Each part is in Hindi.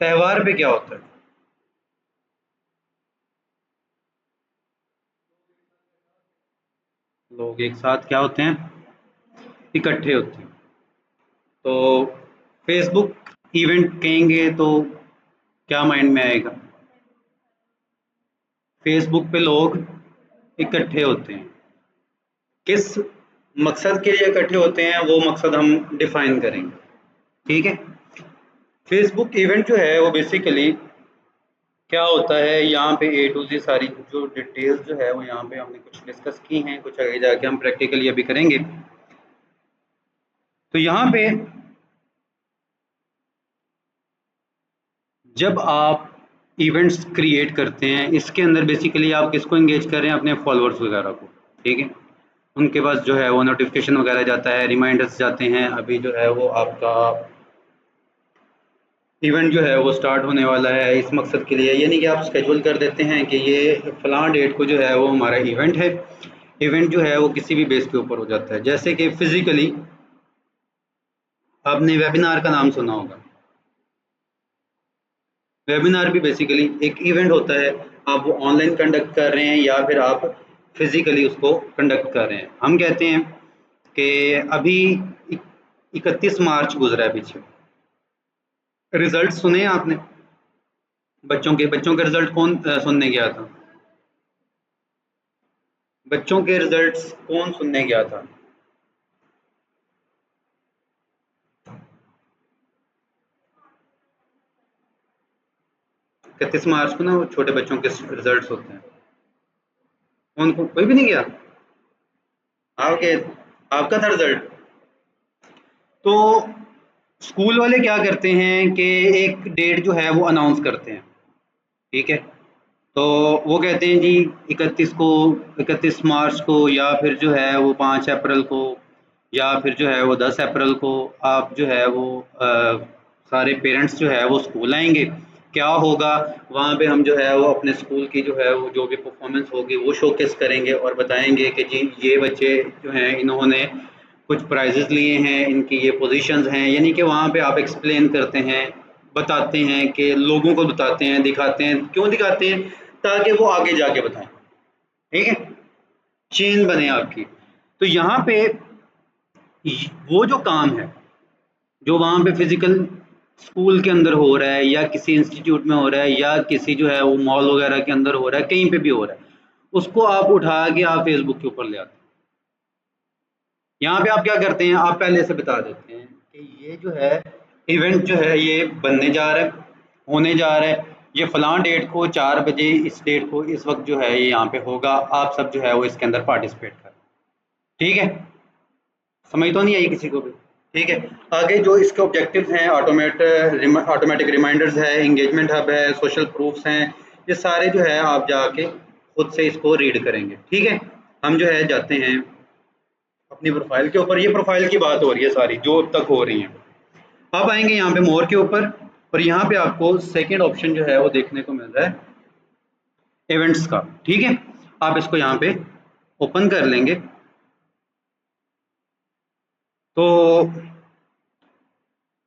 त्यौहार पे क्या होता है? लोग एक साथ क्या होते हैं? इकट्ठे होते हैं। तो फेसबुक इवेंट कहेंगे तो क्या माइंड में आएगा? फेसबुक पे लोग इकट्ठे होते हैं। किस मकसद के लिए इकट्ठे होते हैं वो मकसद हम डिफाइन करेंगे। ठीक है। फेसबुक इवेंट जो है वो बेसिकली क्या होता है, यहाँ पे ए टू जी सारी जो डिटेल्स जो है वो यहाँ पे हमने कुछ डिस्कस की हैं, कुछ आगे जाके हम प्रैक्टिकली अभी करेंगे। तो यहाँ पे जब आप इवेंट्स क्रिएट करते हैं, इसके अंदर बेसिकली आप किसको एंगेज कर रहे हैं? अपने फॉलोअर्स वगैरह को। ठीक है। उनके पास जो है वो नोटिफिकेशन वगैरह जाता है, रिमाइंडर्स जाते हैं, अभी जो है वो आपका इवेंट जो है वो स्टार्ट होने वाला है इस मकसद के लिए, यानी कि आप शेड्यूल कर देते हैं कि ये फलां डेट को जो है वो हमारा इवेंट है। इवेंट जो है वो किसी भी बेस के ऊपर हो जाता है, जैसे कि फिजिकली आपने वेबिनार का नाम सुना होगा। वेबिनार भी बेसिकली एक इवेंट होता है। आप वो ऑनलाइन कंडक्ट कर रहे हैं या फिर आप फिजिकली उसको कंडक्ट कर रहे हैं। हम कहते हैं कि अभी 31 मार्च गुजरा है पीछे, रिजल्ट सुने हैं आपने? बच्चों के रिजल्ट कौन सुनने गया था? बच्चों के रिजल्ट्स कौन सुनने गया था? 31 मार्च को ना वो छोटे बच्चों के रिजल्ट्स होते हैं। कौन कोई भी नहीं गया? आपके आपका था रिजल्ट? तो स्कूल वाले क्या करते हैं कि एक डेट जो है वो अनाउंस करते हैं। ठीक है। तो वो कहते हैं जी 31 को या फिर जो है वो 5 अप्रैल को या फिर जो है वो 10 अप्रैल को आप जो है वो सारे पेरेंट्स जो है वो स्कूल आएंगे। क्या होगा वहाँ पे? हम जो है वो अपने स्कूल की जो है वो जो भी परफॉर्मेंस होगी वो शोकेस करेंगे और बताएंगे कि जी ये बच्चे जो हैं इन्होंने कुछ प्राइजेस लिए हैं, इनकी ये पोजीशंस हैं, यानी कि वहाँ पे आप एक्सप्लेन करते हैं, बताते हैं कि लोगों को बताते हैं, दिखाते हैं। क्यों दिखाते हैं? ताकि वो आगे जाके बताएं। ठीक है। चेन बने आपकी। तो यहाँ पे वो जो काम है जो वहाँ पे फिजिकल स्कूल के अंदर हो रहा है या किसी इंस्टीट्यूट में हो रहा है या किसी जो है वो मॉल वगैरह के अंदर हो रहा है, कहीं पे भी हो रहा है, उसको आप उठा के आप फेसबुक के ऊपर ले आते हैं। यहाँ पे आप क्या करते हैं? आप पहले से बता देते हैं कि ये जो है इवेंट जो है ये बनने जा रहा है, होने जा रहा है, ये फलां डेट को 4 बजे इस डेट को इस वक्त जो है ये यहाँ पे होगा, आप सब जो है वो इसके अंदर पार्टिसिपेट करें। ठीक है। समझ तो नहीं आई किसी को भी? ठीक है। आगे जो इसके ऑब्जेक्टिव्स हैं, ऑटोमेटिक रिमाइंडर्स है, एंगेजमेंट हब है, सोशल प्रूफ्स हैं, ये सारे जो है आप जाके खुद से इसको रीड करेंगे। ठीक है। हम जो है जाते हैं अपनी प्रोफाइल के ऊपर। ये प्रोफाइल की बात हो रही है सारी जो अब तक हो रही है। अब आएंगे यहाँ पे मोर के ऊपर और यहाँ पे आपको सेकंड ऑप्शन जो है वो देखने को मिल रहा है इवेंट्स का। ठीक है। आप इसको यहाँ पे ओपन कर लेंगे तो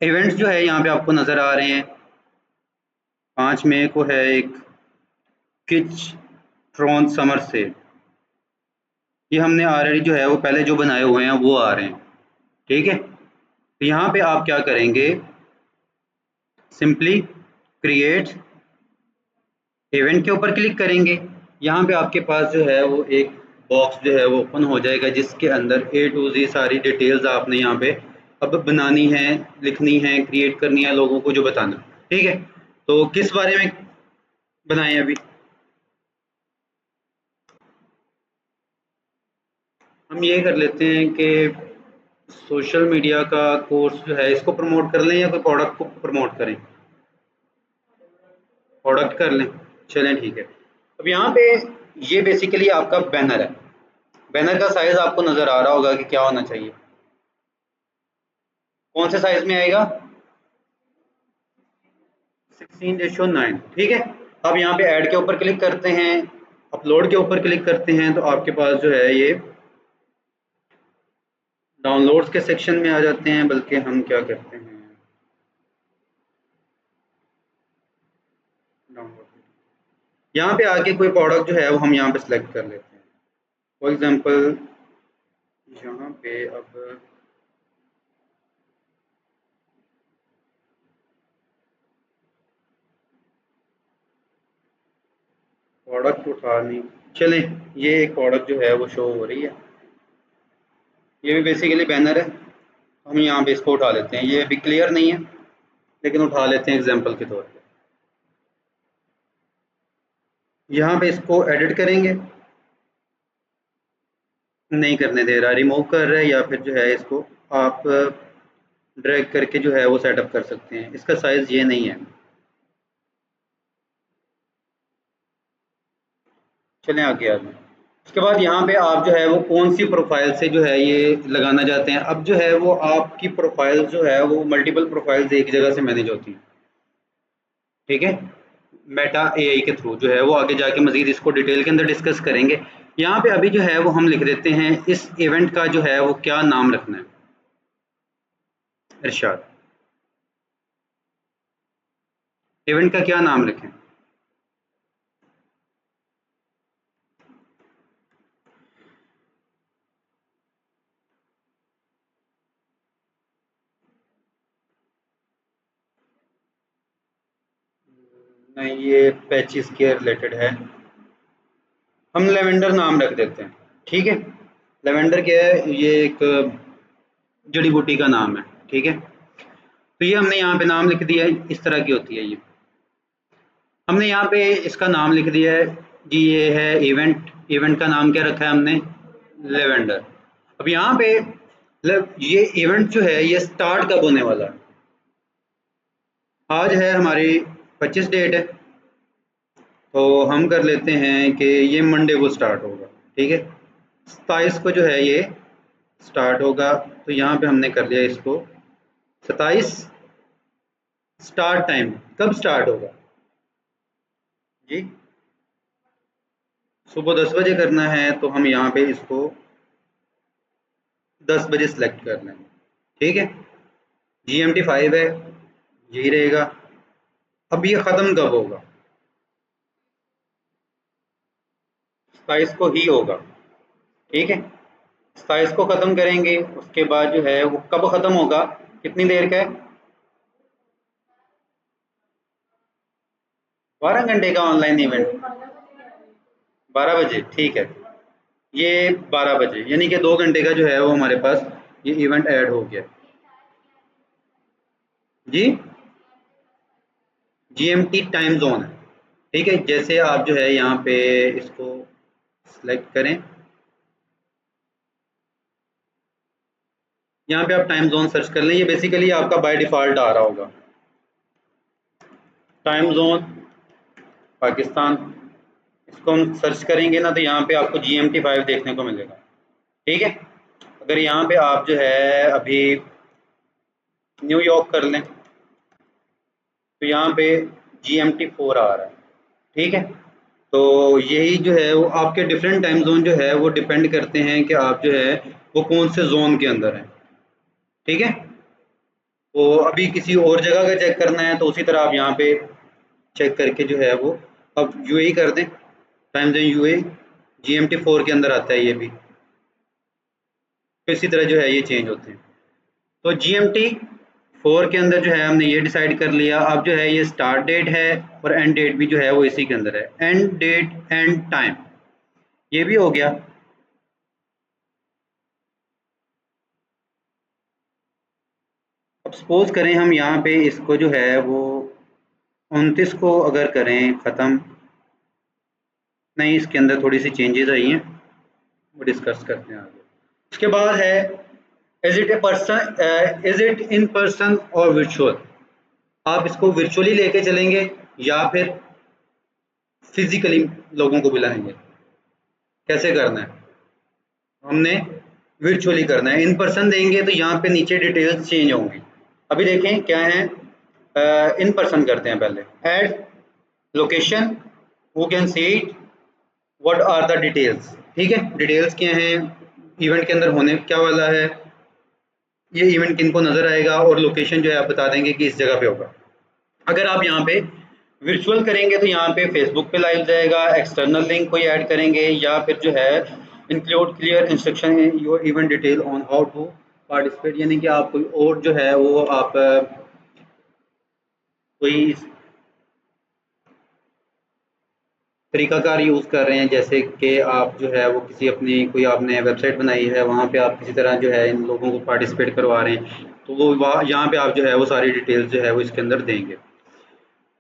इवेंट्स जो है यहाँ पे आपको नज़र आ रहे हैं। 5 मई को है एक किच ट्रॉन समर से, ये हमने ऑलरेडी जो है वो पहले जो बनाए हुए हैं वो आ रहे हैं। ठीक है। तो यहाँ पे आप क्या करेंगे? सिंपली क्रिएट इवेंट के ऊपर क्लिक करेंगे। यहाँ पे आपके पास जो है वो एक बॉक्स जो है वो ओपन हो जाएगा जिसके अंदर ए टू जी सारी डिटेल्स आपने यहाँ पे अब बनानी है, लिखनी है, क्रिएट करनी है, लोगों को जो बताना। ठीक है। तो किस बारे में बनाएं अभी? हम ये कर लेते हैं कि सोशल मीडिया का कोर्स जो है इसको प्रमोट कर लें या कोई प्रोडक्ट को प्रमोट करें? प्रोडक्ट कर लें। चलें ठीक है। अब यहाँ पे ये बेसिकली आपका बैनर है। बैनर का साइज आपको नज़र आ रहा होगा कि क्या होना चाहिए। कौन से साइज में आएगा? 16:9। ठीक है। अब यहाँ पे ऐड के ऊपर क्लिक करते हैं, अपलोड के ऊपर क्लिक करते हैं तो आपके पास जो है ये डाउनलोड्स के सेक्शन में आ जाते हैं। बल्कि हम क्या करते हैं, यहाँ पे आके कोई प्रोडक्ट जो है वो हम यहाँ पे सिलेक्ट कर लेते हैं। फॉर एग्जांपल यहाँ पे अब प्रोडक्ट उठानी, चलें ये एक प्रोडक्ट जो है वो शो हो रही है, ये भी बेसिकली बैनर है। हम यहाँ पे इसको उठा लेते हैं, ये अभी क्लियर नहीं है लेकिन उठा लेते हैं एग्जांपल के तौर पे। यहाँ पे इसको एडिट करेंगे, नहीं करने दे रहा, रिमूव कर रहा है, या फिर जो है इसको आप ड्रैग करके जो है वो सेटअप कर सकते हैं। इसका साइज़ ये नहीं है। चलें आगे आगे। उसके बाद यहाँ पे आप जो है वो कौन सी प्रोफाइल से जो है ये लगाना चाहते हैं। अब जो है वो आपकी प्रोफाइल जो है वो मल्टीपल प्रोफाइल्स एक जगह से मैनेज होती हैं, ठीक है। मेटा एआई के थ्रू जो है वो आगे जाके मजीद इसको डिटेल के अंदर डिस्कस करेंगे। यहाँ पे अभी जो है वो हम लिख देते हैं इस इवेंट का जो है वो क्या नाम रखना है। इरशाद, इवेंट का क्या नाम रखें। नहीं, ये पैचिस के रिलेटेड है, हम लेवेंडर नाम रख देते हैं, ठीक है। लेवेंडर क्या है, ये एक जड़ी बूटी का नाम है, ठीक है। तो ये हमने यहाँ पे नाम लिख दिया है, इस तरह की होती है ये। हमने यहाँ पे इसका नाम लिख दिया है जी, ये है इवेंट। इवेंट का नाम क्या रखा है हमने, लेवेंडर। अब यहाँ पे ये इवेंट जो है ये स्टार्ट कब होने वाला है। आज है हमारी 25 डेट है, तो हम कर लेते हैं कि ये मंडे को स्टार्ट होगा, ठीक है। 27 को जो है ये स्टार्ट होगा, तो यहाँ पे हमने कर लिया इसको 27। स्टार्ट टाइम कब स्टार्ट होगा जी, सुबह 10 बजे करना है, तो हम यहाँ पे इसको 10 बजे सेलेक्ट कर लेंगे, ठीक है। GMT 5 है, यही रहेगा। अब ये ख़त्म कब होगा, 27 को ही होगा, ठीक है। 27 को ख़त्म करेंगे, उसके बाद जो है वो कब ख़त्म होगा, कितनी देर का है, 12 घंटे का ऑनलाइन इवेंट, 12 बजे, ठीक है। ये 12 बजे यानी कि 2 घंटे का जो है वो हमारे पास ये इवेंट ऐड हो गया जी। GMT टाइम जोन है, ठीक है। जैसे आप जो है यहाँ पे इसको सिलेक्ट करें, यहाँ पे आप टाइम जोन सर्च कर लें, ये बेसिकली आपका बाय डिफ़ॉल्ट आ रहा होगा टाइम जोन पाकिस्तान। इसको हम सर्च करेंगे ना, तो यहाँ पे आपको GMT 5 देखने को मिलेगा, ठीक है। अगर यहाँ पे आप जो है अभी न्यूयॉर्क कर लें, तो यहाँ पे GMT 4 आ रहा है, ठीक है। तो यही जो है वो आपके डिफरेंट टाइम जोन जो है वो डिपेंड करते हैं कि आप जो है वो कौन से जोन के अंदर हैं, ठीक है। तो अभी किसी और जगह का चेक करना है, तो उसी तरह आप यहाँ पे चेक करके जो है वो अब यूएई कर दें, टाइम जोन यूएई GMT 4 के अंदर आता है ये भी, तो इसी तरह जो है ये चेंज होते हैं। तो GMT 4 के अंदर जो है हमने ये डिसाइड कर लिया। अब जो है ये स्टार्ट डेट है और एंड डेट भी जो है वो इसी के अंदर है, एंड डेट एंड टाइम ये भी हो गया। अब सपोज करें हम यहाँ पे इसको जो है वो 29 को अगर करें ख़त्म, नहीं इसके अंदर थोड़ी सी चेंजेस आई हैं, वो डिस्कस करते हैं आगे। उसके बाद है इज इट इन पर्सन और वर्चुअल। आप इसको वर्चुअली लेके चलेंगे या फिर फिजिकली लोगों को बुलाएंगे, कैसे करना है, हमने वर्चुअली करना है। इन पर्सन देंगे तो यहाँ पे नीचे डिटेल्स चेंज होंगी। अभी देखें क्या है, इन पर्सन करते हैं पहले, add location, who can see it, what are the details, ठीक है। डिटेल्स क्या हैं, इवेंट के अंदर होने क्या वाला है, ये इवेंट किनको नज़र आएगा, और लोकेशन जो है आप बता देंगे कि इस जगह पे होगा। अगर आप यहाँ पे वर्चुअल करेंगे तो यहाँ पे फेसबुक पे लाइव जाएगा, एक्सटर्नल लिंक कोई ऐड करेंगे, या फिर जो है include clear instruction your event detail on how to participate, यानी कि आप कोई और जो है वो आप कोई तरीकाकार यूज़ कर रहे हैं, जैसे कि आप जो है वो किसी अपनी कोई आपने वेबसाइट बनाई है, वहाँ पे आप किसी तरह जो है इन लोगों को पार्टिसिपेट करवा रहे हैं, तो वो वहाँ यहाँ पे आप जो है वो सारी डिटेल्स जो है वो इसके अंदर देंगे।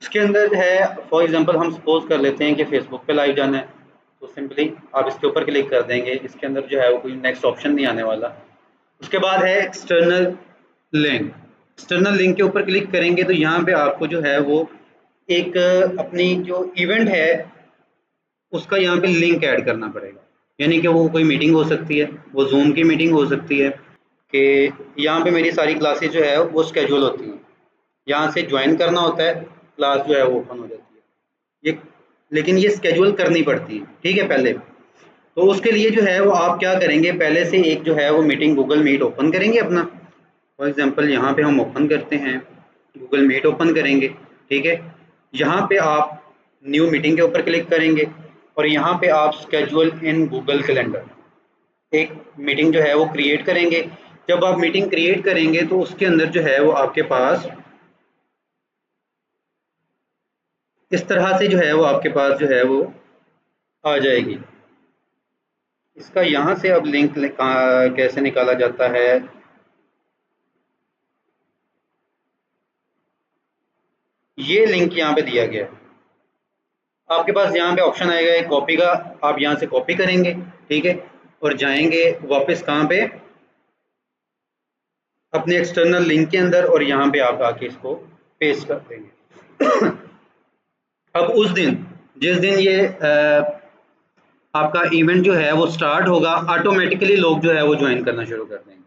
इसके अंदर है फॉर एग्जांपल हम सपोज कर लेते हैं कि फेसबुक पे लाइव जाना है, तो सिंपली आप इसके ऊपर क्लिक कर देंगे। इसके अंदर जो है वो कोई नेक्स्ट ऑप्शन नहीं आने वाला। उसके बाद है एक्सटर्नल लिंक। एक्सटर्नल लिंक के ऊपर क्लिक करेंगे तो यहाँ पे आपको जो है वो एक अपनी जो इवेंट है उसका यहाँ पे लिंक ऐड करना पड़ेगा, यानी कि वो कोई मीटिंग हो सकती है, वो जूम की मीटिंग हो सकती है, कि यहाँ पे मेरी सारी क्लासेस जो है वो स्केड्यूल होती हैं, यहाँ से ज्वाइन करना होता है, क्लास जो है वो ओपन हो जाती है ये, लेकिन ये स्केड्यूल करनी पड़ती है, ठीक है पहले। तो उसके लिए जो है वो आप क्या करेंगे, पहले से एक जो है वो मीटिंग गूगल मीट ओपन करेंगे अपना। फॉर एग्जांपल यहाँ पे हम ओपन करते हैं, गूगल मीट ओपन करेंगे, ठीक है। यहाँ पे आप न्यू मीटिंग के ऊपर क्लिक करेंगे और यहाँ पे आप स्केड्यूल इन गूगल कैलेंडर एक मीटिंग जो है वो क्रिएट करेंगे। जब आप मीटिंग क्रिएट करेंगे तो उसके अंदर जो है वो आपके पास इस तरह से जो है वो आपके पास जो है वो आ जाएगी। इसका यहाँ से अब लिंक कैसे निकाला जाता है, ये लिंक यहाँ पे दिया गया है। आपके पास यहाँ पे ऑप्शन आएगा एक कॉपी का, आप यहाँ से कॉपी करेंगे, ठीक है, और जाएंगे वापस कहाँ पे, अपने एक्सटर्नल लिंक के अंदर, और यहाँ पे आप आके इसको पेस्ट कर देंगे। अब उस दिन जिस दिन ये आपका इवेंट जो है वो स्टार्ट होगा, ऑटोमेटिकली लोग जो है वो ज्वाइन करना शुरू कर देंगे,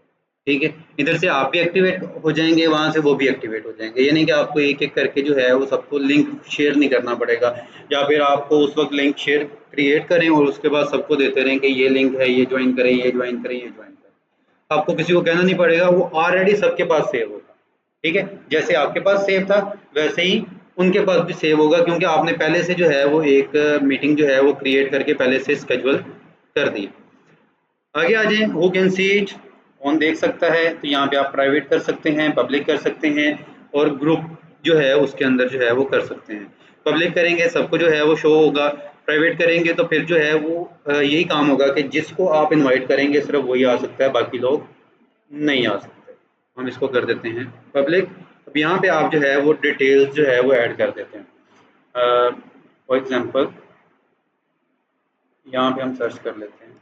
ठीक है। इधर से आप भी एक्टिवेट हो जाएंगे, वहां से वो भी एक्टिवेट हो जाएंगे, यानी कि आपको एक एक करके जो है वो सबको लिंक शेयर नहीं करना पड़ेगा, या फिर आपको उस वक्त लिंक शेयर क्रिएट करें और उसके बाद सबको देते रहें कि ये लिंक है, ये ज्वाइन करें, ये ज्वाइन करें, ये ज्वाइन करें। आपको किसी को कहना नहीं पड़ेगा, वो ऑलरेडी सबके पास सेव होगा, ठीक है। जैसे आपके पास सेव था वैसे ही उनके पास भी सेव होगा, क्योंकि आपने पहले से जो है वो एक मीटिंग जो है वो क्रिएट करके पहले से स्केड्यूल कर दी। आगे आ जाएँ, हू कैन सी इट, कौन देख सकता है, तो यहाँ पे आप प्राइवेट कर सकते हैं, पब्लिक कर सकते हैं, और ग्रुप जो है उसके अंदर जो है वो कर सकते हैं। पब्लिक करेंगे सबको जो है वो शो होगा, प्राइवेट करेंगे तो फिर जो है वो यही काम होगा कि जिसको आप इनवाइट करेंगे सिर्फ वही आ सकता है, बाकी लोग नहीं आ सकते। हम इसको कर देते हैं पब्लिक। अब यहाँ पे आप जो है वो डिटेल्स जो है वो ऐड कर देते हैं। फॉर एग्जांपल यहाँ पे हम सर्च कर लेते हैं,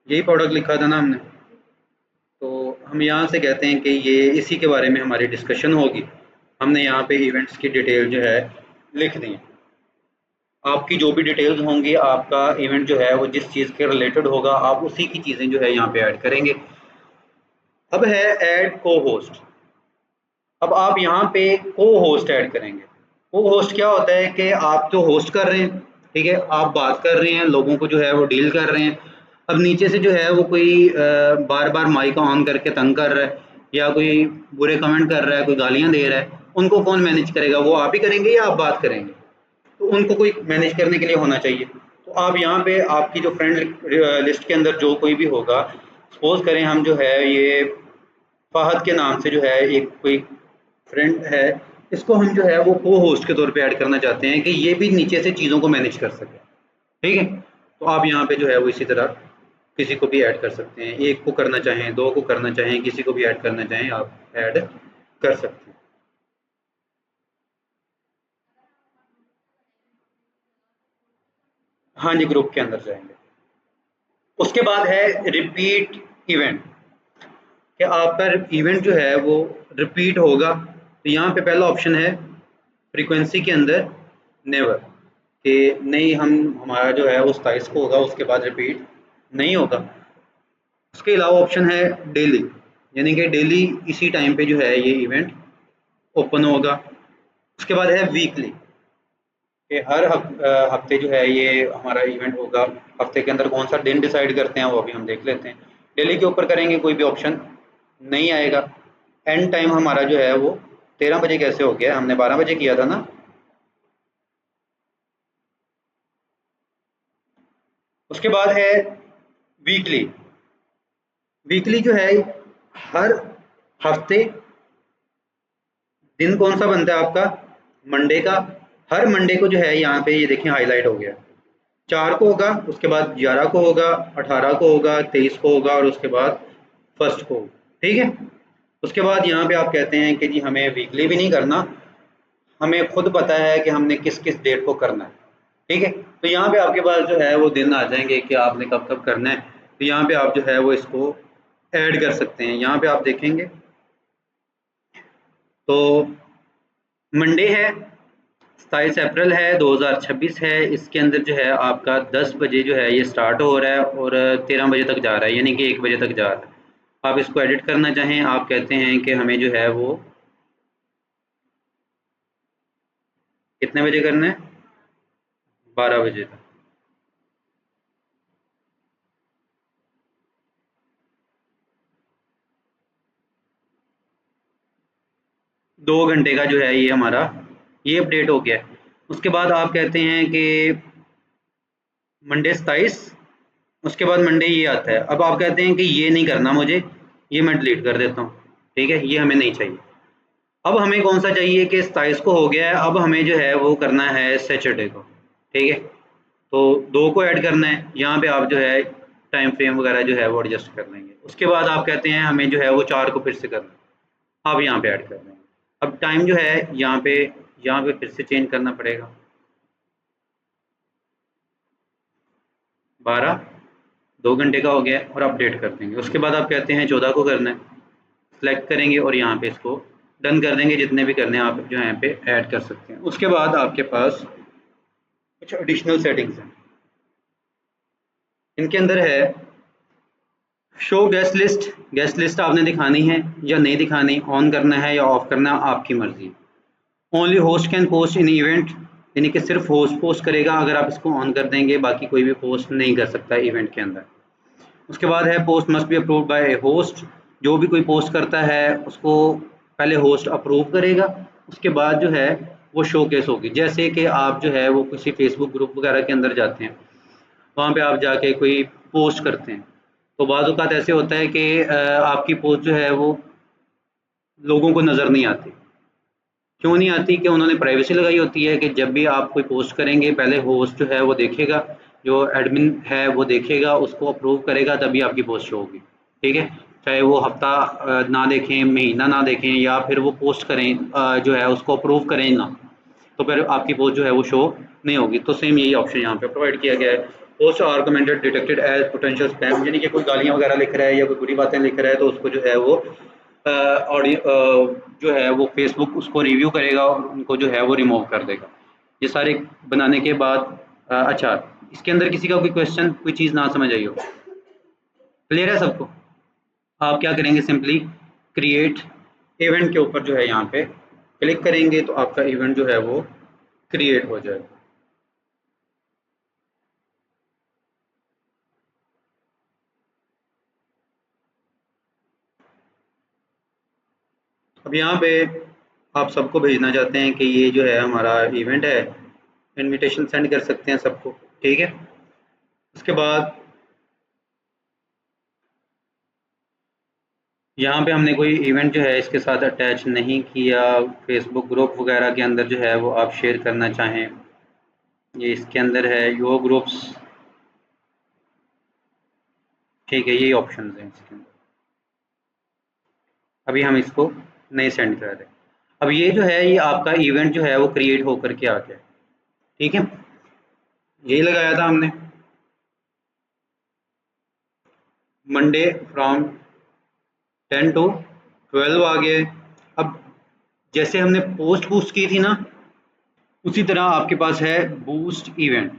यही प्रोडक्ट लिखा था ना हमने, तो हम यहाँ से कहते हैं कि ये इसी के बारे में हमारी डिस्कशन होगी। हमने यहाँ पे इवेंट्स की डिटेल जो है लिख दी। आपकी जो भी डिटेल्स होंगी, आपका इवेंट जो है वो जिस चीज़ के रिलेटेड होगा, आप उसी की चीज़ें जो है यहाँ पे ऐड करेंगे। अब है ऐड को होस्ट। अब आप यहाँ पे को होस्ट ऐड करेंगे। को होस्ट क्या होता है कि आप तो होस्ट कर रहे हैं, ठीक है, आप बात कर रहे हैं, लोगों को जो है वो डील कर रहे हैं। अब नीचे से जो है वो कोई बार बार माइक ऑन करके तंग कर रहा है, या कोई बुरे कमेंट कर रहा है, कोई गालियां दे रहा है, उनको कौन मैनेज करेगा, वो आप ही करेंगे या आप बात करेंगे? तो उनको कोई मैनेज करने के लिए होना चाहिए। तो आप यहाँ पे आपकी जो फ्रेंड लिस्ट के अंदर जो कोई भी होगा, सपोज करें हम जो है ये फ़हद के नाम से जो है एक कोई फ्रेंड है, इसको हम जो है वो को होस्ट के तौर पे ऐड करना चाहते हैं कि ये भी नीचे से चीज़ों को मैनेज कर सके, ठीक है। तो आप यहाँ पे जो है वो इसी तरह किसी को भी ऐड कर सकते हैं, एक को करना चाहें, दो को करना चाहें, किसी को भी ऐड करना चाहें आप ऐड कर सकते हैं। हाँ जी, ग्रुप के अंदर जाएंगे। उसके बाद है रिपीट इवेंट, कि आपका इवेंट जो है वो रिपीट होगा। तो यहाँ पे पहला ऑप्शन है फ्रीक्वेंसी के अंदर नेवर, कि नहीं हम हमारा जो है वो 27 को होगा, उसके बाद रिपीट नहीं होगा। उसके अलावा ऑप्शन है डेली, यानी कि डेली इसी टाइम पे जो है ये इवेंट ओपन होगा। उसके बाद है वीकली, कि हर हफ्ते जो है ये हमारा इवेंट होगा। हफ्ते के अंदर कौन सा दिन डिसाइड करते हैं वो अभी हम देख लेते हैं। डेली के ऊपर करेंगे कोई भी ऑप्शन नहीं आएगा। एंड टाइम हमारा जो है वो 13 बजे कैसे हो गया? हमने 12 बजे किया था ना। उसके बाद है वीकली। वीकली जो है हर हफ्ते दिन कौन सा बनता है आपका? मंडे का। हर मंडे को जो है यहाँ पे ये देखें हाईलाइट हो गया। 4 को होगा, उसके बाद 11 को होगा, 18 को होगा, 23 को होगा और उसके बाद फर्स्ट को। ठीक है। उसके बाद यहाँ पे आप कहते हैं कि जी हमें वीकली भी नहीं करना, हमें खुद पता है कि हमने किस किस डेट को करना है। ठीक है। तो यहाँ पे आपके पास जो है वो दिन आ जाएंगे कि आपने कब कब करना है। तो यहाँ पे आप जो है वो इसको ऐड कर सकते हैं। यहाँ पे आप देखेंगे तो मंडे है, 27 अप्रैल है 2026 है। इसके अंदर जो है आपका 10 बजे जो है ये स्टार्ट हो रहा है और 13 बजे तक जा रहा है, यानी कि 1 बजे तक जा रहा है। आप इसको एडिट करना चाहें, आप कहते हैं कि हमें जो है वो कितने बजे करना है? 12 बजे तक। 2 घंटे का जो है ये हमारा ये अपडेट हो गया है। उसके बाद आप कहते हैं कि मंडे 27, उसके बाद मंडे ये आता है। अब आप कहते हैं कि ये नहीं करना मुझे, ये मैं डिलीट कर देता हूँ। ठीक है, ये हमें नहीं चाहिए। अब हमें कौन सा चाहिए कि 27 को हो गया है, अब हमें जो है वो करना है सैटरडे को। ठीक है। तो 2 को ऐड करना है, यहाँ पे आप जो है टाइम फ्रेम वगैरह जो है वो एडजस्ट कर लेंगे। उसके बाद आप कहते हैं हमें जो है वो 4 को फिर से करना है, आप यहाँ पे ऐड कर देंगे। अब टाइम जो है यहाँ पे फिर से चेंज करना पड़ेगा। 12, 2 घंटे का हो गया और अपडेट कर देंगे। उसके बाद आप कहते हैं 14 को करना है, सेलेक्ट करेंगे और यहाँ पे इसको डन कर देंगे। जितने भी करने हैं आप जो यहाँ पे ऐड कर सकते हैं। उसके बाद आपके पास कुछ एडिशनल सेटिंग्स हैं। इनके अंदर है show guest list. Guest list आपने दिखानी है या नहीं दिखानी, ऑन करना है या ऑफ करना है, आपकी मर्जी। Only host can post in event, यानी कि सिर्फ होस्ट पोस्ट करेगा अगर आप इसको ऑन कर देंगे, बाकी कोई भी पोस्ट नहीं कर सकता इवेंट के अंदर। उसके बाद है post must be approved by A host. जो भी कोई पोस्ट करता है उसको पहले होस्ट अप्रूव करेगा, उसके बाद जो है वो शोकेस होगी। जैसे कि आप जो है वो किसी फेसबुक ग्रुप वगैरह के अंदर जाते हैं, वहाँ पे आप जाके कोई पोस्ट करते हैं, तो बाज़ औक़ात ऐसे होता है कि आपकी पोस्ट जो है वो लोगों को नज़र नहीं आती। क्यों नहीं आती? कि उन्होंने प्राइवेसी लगाई होती है कि जब भी आप कोई पोस्ट करेंगे पहले होस्ट जो है वो देखेगा, जो एडमिन है वो देखेगा, उसको अप्रूव करेगा, तभी आपकी पोस्ट शो होगी। ठीक है। चाहे वो हफ्ता ना देखें, महीना ना देखें, या फिर वो पोस्ट करें जो है उसको अप्रूव करें ना, तो फिर आपकी पोस्ट जो है वो शो नहीं होगी। तो सेम यही ऑप्शन यहाँ पे प्रोवाइड किया गया है। Post are commented detected as potential spam, यानी कि कोई गालियाँ वगैरह लिख रहा है या कोई बुरी बातें लिख रहा है तो उसको जो है वो ऑडियो जो है वो फेसबुक उसको रिव्यू करेगा और उनको जो है वो रिमूव कर देगा। ये सारे बनाने के बाद अच्छा, इसके अंदर किसी का कोई क्वेश्चन, कोई चीज़ ना समझ आई हो? क्लियर है सबको? आप क्या करेंगे, सिंपली क्रिएट इवेंट के ऊपर जो है यहाँ पे क्लिक करेंगे तो आपका इवेंट जो है वो क्रिएट हो जाएगा। अब यहाँ पे आप सबको भेजना चाहते हैं कि ये जो है हमारा इवेंट है, इनविटेशन सेंड कर सकते हैं सबको। ठीक है। उसके बाद यहाँ पे हमने कोई इवेंट जो है इसके साथ अटैच नहीं किया। फेसबुक ग्रुप वगैरह के अंदर जो है वो आप शेयर करना चाहें, ये इसके अंदर है यो ग्रुप्स। ठीक है, यही ऑप्शन हैं इसके अंदर। अभी हम इसको नहीं सेंड कर रहे। अब ये जो है ये आपका इवेंट जो है वो क्रिएट होकर के आ गया। ठीक है, यही लगाया था हमने मंडे फ्रॉम 10 टू 12 आ गए। अब जैसे हमने पोस्ट बूस्ट की थी ना, उसी तरह आपके पास है बूस्ट इवेंट।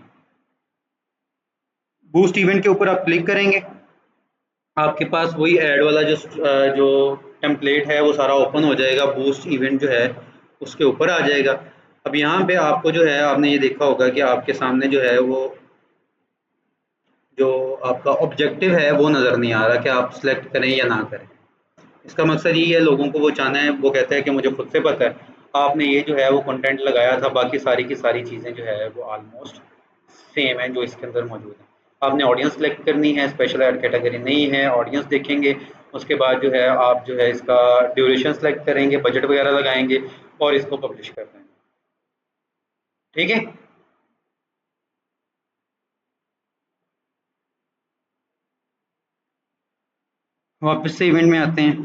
बूस्ट इवेंट के ऊपर आप क्लिक करेंगे, आपके पास वही ऐड वाला जो टेम्पलेट है वो सारा ओपन हो जाएगा। बूस्ट इवेंट जो है उसके ऊपर आ जाएगा। अब यहाँ पे आपको जो है आपने ये देखा होगा कि आपके सामने जो है वो जो आपका ऑब्जेक्टिव है वो नज़र नहीं आ रहा कि आप सिलेक्ट करें या ना करें। इसका मकसद यही है, लोगों को वो चाहना है, वो कहता है कि मुझे खुद से पता है। आपने ये जो है वो कंटेंट लगाया था, बाकी सारी की सारी चीज़ें जो है वो ऑलमोस्ट सेम है जो इसके अंदर मौजूद है। आपने ऑडियंस सेलेक्ट करनी है, स्पेशल ऐड कैटेगरी नहीं है, ऑडियंस देखेंगे, उसके बाद जो है आप जो है इसका ड्यूरेशन सेलेक्ट करेंगे, बजट वगैरह लगाएंगे और इसको पब्लिश कर देंगे। ठीक है। वापस से इवेंट में आते हैं।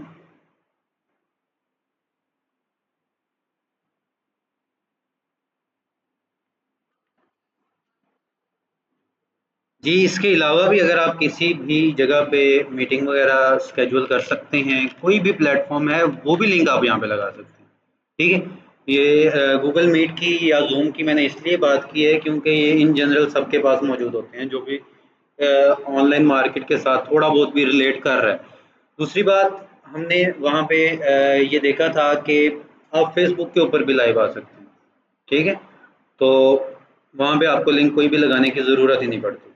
जी, इसके अलावा भी अगर आप किसी भी जगह पे मीटिंग वगैरह शेड्यूल कर सकते हैं, कोई भी प्लेटफ़ॉर्म है, वो भी लिंक आप यहाँ पे लगा सकते हैं। ठीक है? ये गूगल मीट की या ज़ूम की मैंने इसलिए बात की है क्योंकि ये इन जनरल सबके पास मौजूद होते हैं, जो भी ऑनलाइन मार्केट के साथ थोड़ा बहुत भी रिलेट कर रहा है। दूसरी बात, हमने वहाँ पे ये देखा था कि आप फ़ेसबुक के ऊपर भी लाइव आ सकते हैं। ठीक है? तो वहाँ पे आपको लिंक कोई भी लगाने की ज़रूरत ही नहीं पड़ती।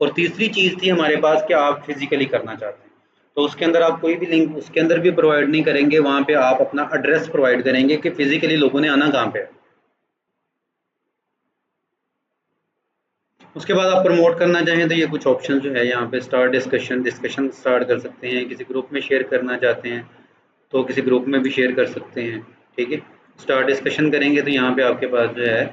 और तीसरी चीज़ थी हमारे पास कि आप फिज़िकली करना चाहते हैं, तो उसके अंदर आप कोई भी लिंक उसके अंदर भी प्रोवाइड नहीं करेंगे, वहाँ पे आप अपना एड्रेस प्रोवाइड करेंगे कि फिज़िकली लोगों ने आना कहाँ पे है। उसके बाद आप प्रमोट करना चाहें तो ये कुछ ऑप्शन जो है यहाँ पे स्टार्ट डिस्कशन डिस्कशन स्टार्ट कर सकते हैं, किसी ग्रुप में शेयर करना चाहते हैं तो किसी ग्रुप में भी शेयर कर सकते हैं। ठीक है, स्टार्ट डिस्कशन करेंगे तो यहाँ पे आपके पास जो है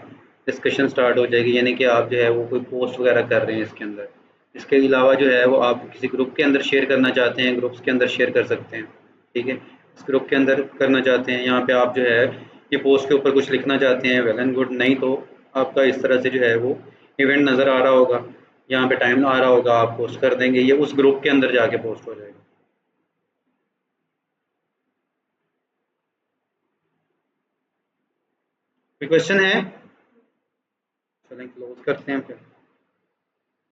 डिस्कशन स्टार्ट हो जाएगी, यानी कि आप जो है वो कोई पोस्ट वगैरह कर रहे हैं इसके अंदर। इसके अलावा जो है वो आप किसी ग्रुप के अंदर शेयर करना चाहते हैं, ग्रुप्स के अंदर शेयर कर सकते हैं। ठीक है, इस ग्रुप के अंदर करना चाहते हैं, यहाँ पे आप जो है ये पोस्ट के ऊपर कुछ लिखना चाहते हैं, वेल एंड गुड, नहीं तो आपका इस तरह से जो है वो इवेंट नज़र आ रहा होगा, यहाँ पे टाइम आ रहा होगा, आप पोस्ट कर देंगे, ये उस ग्रुप के अंदर जाके पोस्ट हो जाएगा। कोई क्वेश्चन है? चलें क्लोज करते हैं फिर।